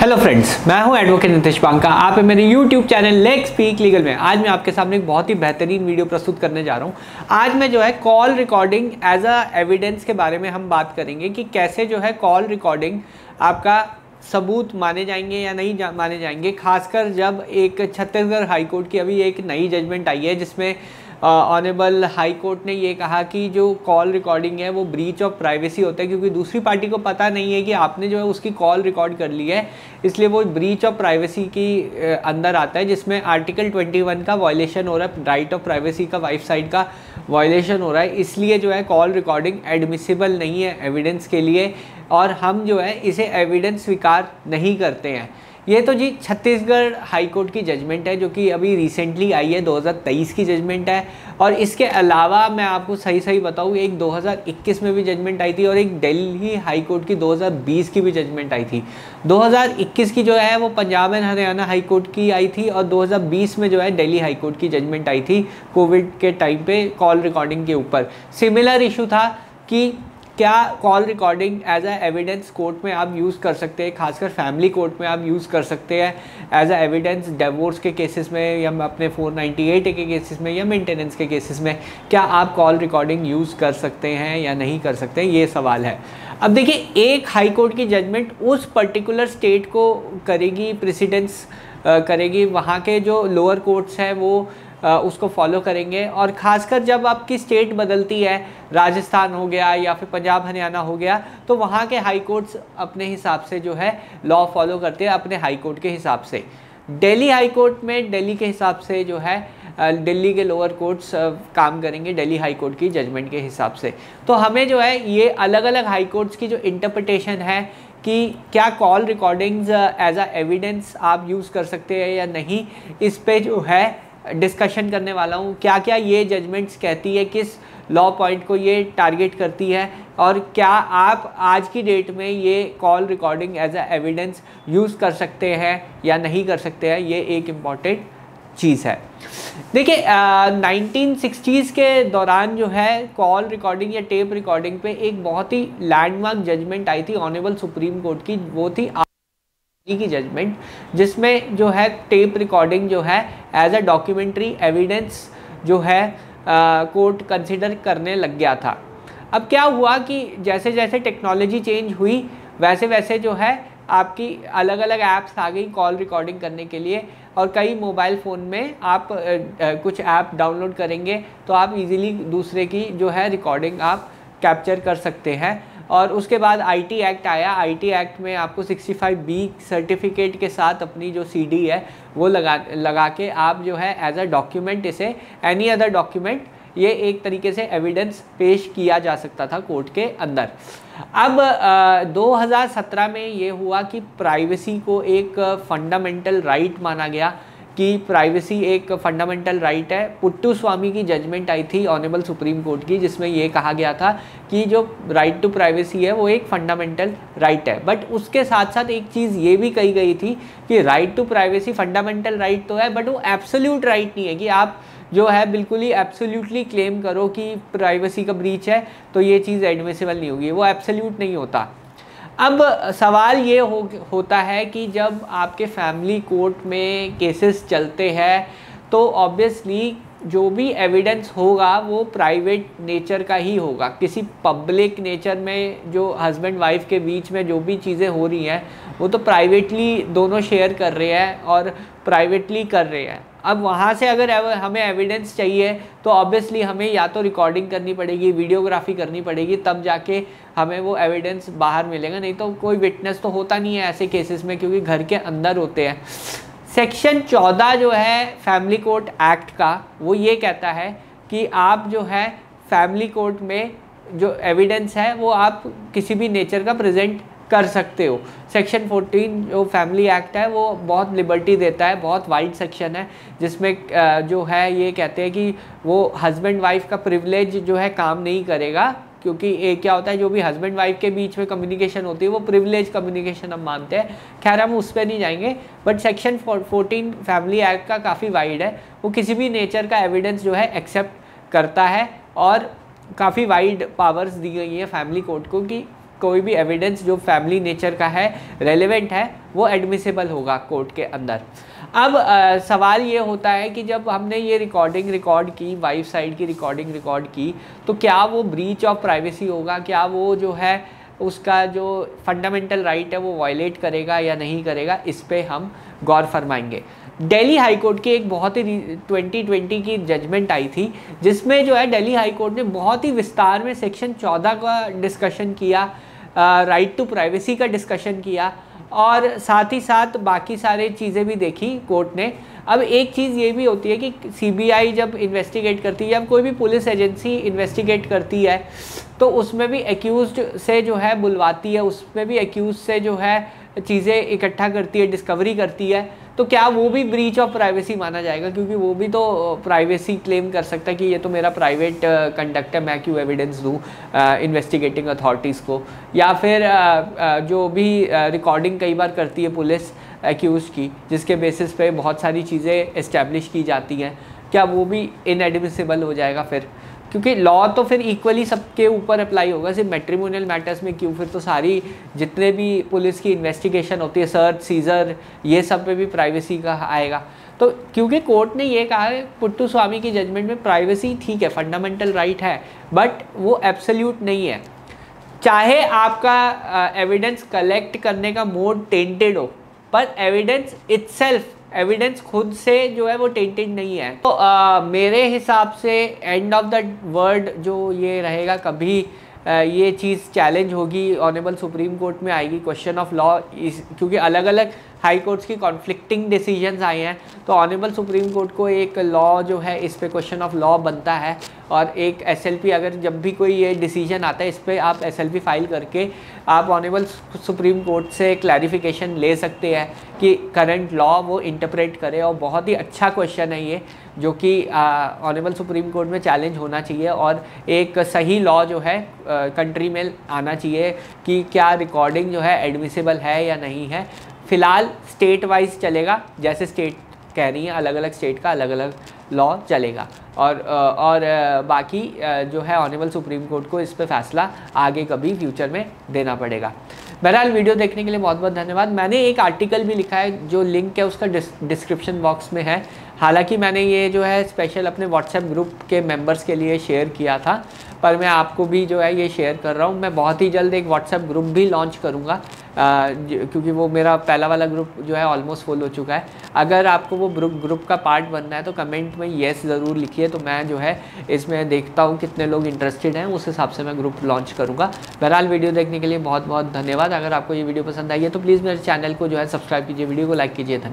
Hello friends, मैं हूं advocate Nitesh Banka. आप है मेरे YouTube channel let's speak legal में। आज मैं आपके सामने एक बहुत ही बेहतरीन वीडियो प्रस्तुत करने जा रहा हूं। आज मैं जो है call recording as a evidence के बारे में हम बात करेंगे कि कैसे जो है कॉल रिकॉर्डिंग आपका सबूत माने जाएंगे या नहीं माने जाएंगे। खासकर जब एक छत्तीसगढ़ हाई कोर्ट की अभी एक नई जजमेंट आई है जिसमें ऑनरेबल हाई कोर्ट ने ये कहा कि जो कॉल रिकॉर्डिंग है वो ब्रीच ऑफ प्राइवेसी होता है, क्योंकि दूसरी पार्टी को पता नहीं है कि आपने जो है उसकी कॉल रिकॉर्ड कर ली है, इसलिए वो ब्रीच ऑफ प्राइवेसी की अंदर आता है, जिसमें आर्टिकल 21 का वायलेशन हो रहा है, राइट ऑफ प्राइवेसी का वाइफ साइड का वायलेशन हो रहा है। इसलिए जो है कॉल रिकॉर्डिंग एडमिसिबल नहीं है एविडेंस के लिए, और हम जो है इसे एविडेंस स्वीकार नहीं करते हैं। ये तो जी छत्तीसगढ़ हाई कोर्ट की जजमेंट है जो कि अभी रिसेंटली आई है, 2023 की जजमेंट है। और इसके अलावा मैं आपको सही बताऊँ, एक 2021 में भी जजमेंट आई थी और एक दिल्ली हाई कोर्ट की 2020 की भी जजमेंट आई थी। 2021 की जो है वो Punjab and Haryana high court की आई थी, और 2020 में जो है दिल्ली हाई कोर्ट की जजमेंट आई थी कोविड के टाइम पे कॉल रिकॉर्डिंग के ऊपर। सिमिलर इशू था कि क्या call recording as a evidence court में आप यूज़ कर सकते हैं, खासकर फैमिली कोर्ट में आप यूज़ कर सकते हैं एज अ एविडेंस डिवोर्स के केसेस में, या अपने 498 के केसेस में, या मेंटेनेंस के केसेस में। क्या आप कॉल रिकॉर्डिंग यूज़ कर सकते हैं या नहीं कर सकते हैं, ये सवाल है। अब देखिए, एक हाई कोर्ट की जजमेंट उस पर्टिकुलर स्टेट को करेगी, प्रेसिडेंस करेगी, वहाँ के जो लोअर कोर्ट्स हैं वो उसको फॉलो करेंगे। और ख़ासकर जब आपकी स्टेट बदलती है, राजस्थान हो गया या फिर पंजाब हरियाणा हो गया, तो वहाँ के हाई कोर्ट्स अपने हिसाब से जो है लॉ फॉलो करते हैं, अपने हाई कोर्ट के हिसाब से। दिल्ली हाई कोर्ट में दिल्ली के हिसाब से जो है दिल्ली के लोअर कोर्ट्स काम करेंगे दिल्ली हाई कोर्ट की जजमेंट के हिसाब से। तो हमें जो है ये अलग अलग हाई कोर्ट्स की जो इंटरप्रिटेशन है कि क्या call recordings as a evidence आप यूज़ कर सकते हैं या नहीं, इस पे जो है डिस्कशन करने वाला हूँ। क्या क्या ये जजमेंट्स कहती है, किस लॉ पॉइंट को ये टारगेट करती है, और क्या आप आज की डेट में ये call recording as a evidence use कर सकते हैं या नहीं कर सकते हैं, ये एक इम्पॉर्टेंट चीज़ है। देखिए 1960s के दौरान जो है कॉल रिकॉर्डिंग या टेप रिकॉर्डिंग पे एक बहुत ही लैंडमार्क जजमेंट आई थी ऑनरेबल सुप्रीम कोर्ट की। वो थी की जजमेंट, जिसमें जो है टेप रिकॉर्डिंग जो है एज अ डॉक्यूमेंट्री एविडेंस जो है कोर्ट कंसिडर करने लग गया था। अब क्या हुआ कि जैसे जैसे टेक्नोलॉजी चेंज हुई वैसे वैसे जो है आपकी अलग अलग ऐप्स आ गई कॉल रिकॉर्डिंग करने के लिए, और कई मोबाइल फ़ोन में आप कुछ ऐप डाउनलोड करेंगे तो आप इजीली दूसरे की जो है रिकॉर्डिंग आप कैप्चर कर सकते हैं। और उसके बाद आईटी एक्ट आया। आईटी एक्ट में आपको 65B सर्टिफिकेट के साथ अपनी जो सीडी है वो लगा के आप जो है एज अ डॉक्यूमेंट, इसे एनी अदर डॉक्यूमेंट, ये एक तरीके से एविडेंस पेश किया जा सकता था कोर्ट के अंदर। अब 2017 में ये हुआ कि प्राइवेसी को एक फंडामेंटल राइट माना गया, कि प्राइवेसी एक फंडामेंटल राइट है। पुट्टू स्वामी की जजमेंट आई थी ऑनरेबल सुप्रीम कोर्ट की, जिसमें ये कहा गया था कि जो राइट टू प्राइवेसी है वो एक फंडामेंटल राइट है। बट उसके साथ साथ एक चीज़ ये भी कही गई थी कि right to privacy fundamental right तो है, बट वो एब्सोल्यूट राइट नहीं है कि आप जो है बिल्कुल ही एब्सोल्यूटली क्लेम करो कि प्राइवेसी का ब्रीच है तो ये चीज़ एडमिसिबल नहीं होगी, वो एब्सोल्यूट नहीं होता। अब सवाल ये होता है कि जब आपके फैमिली कोर्ट में केसेस चलते हैं तो ऑब्वियसली जो भी एविडेंस होगा वो प्राइवेट नेचर का ही होगा। किसी पब्लिक नेचर में जो हस्बैंड वाइफ के बीच में जो भी चीज़ें हो रही हैं वो तो प्राइवेटली दोनों शेयर कर रहे हैं और प्राइवेटली कर रहे हैं। अब वहाँ से अगर हमें एविडेंस चाहिए तो ऑब्वियसली हमें या तो रिकॉर्डिंग करनी पड़ेगी, वीडियोग्राफी करनी पड़ेगी, तब जाके हमें वो एविडेंस बाहर मिलेगा। नहीं तो कोई विटनेस तो होता नहीं है ऐसे केसेस में, क्योंकि घर के अंदर होते हैं। सेक्शन 14 जो है फैमिली कोर्ट एक्ट का, वो ये कहता है कि आप जो है फैमिली कोर्ट में जो एविडेंस है वो आप किसी भी नेचर का प्रेजेंट कर सकते हो। सेक्शन 14 जो फैमिली एक्ट है वो बहुत लिबर्टी देता है, बहुत वाइड सेक्शन है, जिसमें जो है ये कहते हैं कि वो हस्बैंड वाइफ का प्रिविलेज जो है काम नहीं करेगा, क्योंकि क्या होता है जो भी हस्बैंड वाइफ के बीच में कम्युनिकेशन होती है वो प्रिविलेज कम्युनिकेशन हम मानते हैं। खैर हम उस पर नहीं जाएंगे, बट सेक्शन 14 फैमिली एक्ट का काफ़ी वाइड है, वो किसी भी नेचर का एविडेंस जो है एक्सेप्ट करता है, और काफ़ी वाइड पावर्स दी गई है फैमिली कोर्ट को कि कोई भी एविडेंस जो फैमिली नेचर का है, रेलेवेंट है, वो एडमिसिबल होगा कोर्ट के अंदर। अब सवाल ये होता है कि जब हमने ये रिकॉर्ड की, वाइफ साइड की रिकॉर्ड की, तो क्या वो ब्रीच ऑफ प्राइवेसी होगा, क्या वो जो है उसका जो फंडामेंटल राइट है वो वायलेट करेगा या नहीं करेगा, इस पे हम गौर फरमाएंगे। दिल्ली हाई कोर्ट की एक बहुत ही 2020 की जजमेंट आई थी, जिसमें जो है दिल्ली हाई कोर्ट ने बहुत ही विस्तार में सेक्शन 14 का डिस्कशन किया, राइट टू प्राइवेसी का डिस्कशन किया, और साथ ही साथ बाकी सारे चीज़ें भी देखी कोर्ट ने। अब एक चीज़ ये भी होती है कि सीबीआई जब इन्वेस्टिगेट करती है, जब कोई भी पुलिस एजेंसी इन्वेस्टिगेट करती है, तो उसमें भी एक्यूज्ड से जो है बुलवाती है, उसमें भी एक्यूज से जो है चीज़ें इकट्ठा करती है, डिस्कवरी करती है, तो क्या वो भी ब्रीच ऑफ प्राइवेसी माना जाएगा? क्योंकि वो भी तो प्राइवेसी क्लेम कर सकता है कि ये तो मेरा प्राइवेट कंडक्ट है, मैं क्यों एविडेंस दूँ इन्वेस्टिगेटिंग अथॉरिटीज़ को। या फिर जो भी रिकॉर्डिंग कई बार करती है पुलिस एक्यूज की, जिसके बेसिस पे बहुत सारी चीज़ें इस्टेब्लिश की जाती हैं, क्या वो भी इनएडमिसिबल हो जाएगा फिर? क्योंकि लॉ तो फिर इक्वली सबके ऊपर अप्लाई होगा, सिर्फ मैट्रिमोनियल मैटर्स में क्यों? फिर तो सारी जितने भी पुलिस की इन्वेस्टिगेशन होती है, सर्च सीजर, ये सब पे भी प्राइवेसी का आएगा। तो क्योंकि कोर्ट ने ये कहा है पुट्टू स्वामी की जजमेंट में, प्राइवेसी ठीक है, फंडामेंटल राइट है, बट वो एब्सोल्यूट नहीं है। चाहे आपका एविडेंस कलेक्ट करने का मोड टेंटेड हो, पर एविडेंस इटसेल्फ, एविडेंस खुद से जो है वो टेंटेड नहीं है। तो मेरे हिसाब से एंड ऑफ द वर्ड जो ये रहेगा, कभी ये चीज़ चैलेंज होगी, ऑनरेबल सुप्रीम कोर्ट में आएगी, क्वेश्चन ऑफ लॉ, क्योंकि अलग अलग हाई कोर्ट्स की कॉन्फ्लिक्टिंग डिसीजंस आए हैं, तो ऑनरेबल सुप्रीम कोर्ट को एक लॉ जो है इस पे क्वेश्चन ऑफ लॉ बनता है। और एक एसएलपी, अगर जब भी कोई ये डिसीजन आता है, इस पे आप एसएलपी फाइल करके आप ऑनरेबल सुप्रीम कोर्ट से क्लैरिफिकेशन ले सकते हैं कि करंट लॉ वो इंटरप्रेट करे। और बहुत ही अच्छा क्वेश्चन है ये, जो कि ऑनरेबल सुप्रीम कोर्ट में चैलेंज होना चाहिए, और एक सही लॉ जो है कंट्री में आना चाहिए कि क्या रिकॉर्डिंग जो है एडमिसिबल है या नहीं है। फ़िलहाल स्टेट वाइज चलेगा, जैसे स्टेट कह रही हैं, अलग अलग स्टेट का अलग अलग लॉ चलेगा, और बाकी जो है ऑनरेबल सुप्रीम कोर्ट को इस पे फैसला आगे कभी फ्यूचर में देना पड़ेगा। बहरहाल वीडियो देखने के लिए बहुत बहुत धन्यवाद। मैंने एक आर्टिकल भी लिखा है, जो लिंक है उसका डिस्क्रिप्शन बॉक्स में है। हालांकि मैंने ये जो है स्पेशल अपने व्हाट्सएप ग्रुप के मेंबर्स के लिए शेयर किया था, पर मैं आपको भी जो है ये शेयर कर रहा हूँ। मैं बहुत ही जल्द एक व्हाट्सएप ग्रुप भी लॉन्च करूँगा, क्योंकि वो मेरा पहला वाला ग्रुप जो है ऑलमोस्ट फुल हो चुका है। अगर आपको वो ग्रुप का पार्ट बनना है तो कमेंट में येस ज़रूर लिखिए, तो मैं जो है इसमें देखता हूँ कितने लोग इंटरेस्टेड हैं, उस हिसाब से मैं ग्रुप लॉन्च करूँगा। बहरहाल वीडियो देखने के लिए बहुत बहुत धन्यवाद। अगर आपको ये वीडियो पसंद आई है तो प्लीज़ मेरे चैनल को जो है सब्सक्राइब कीजिए, वीडियो को लाइक कीजिए। धन्यवाद।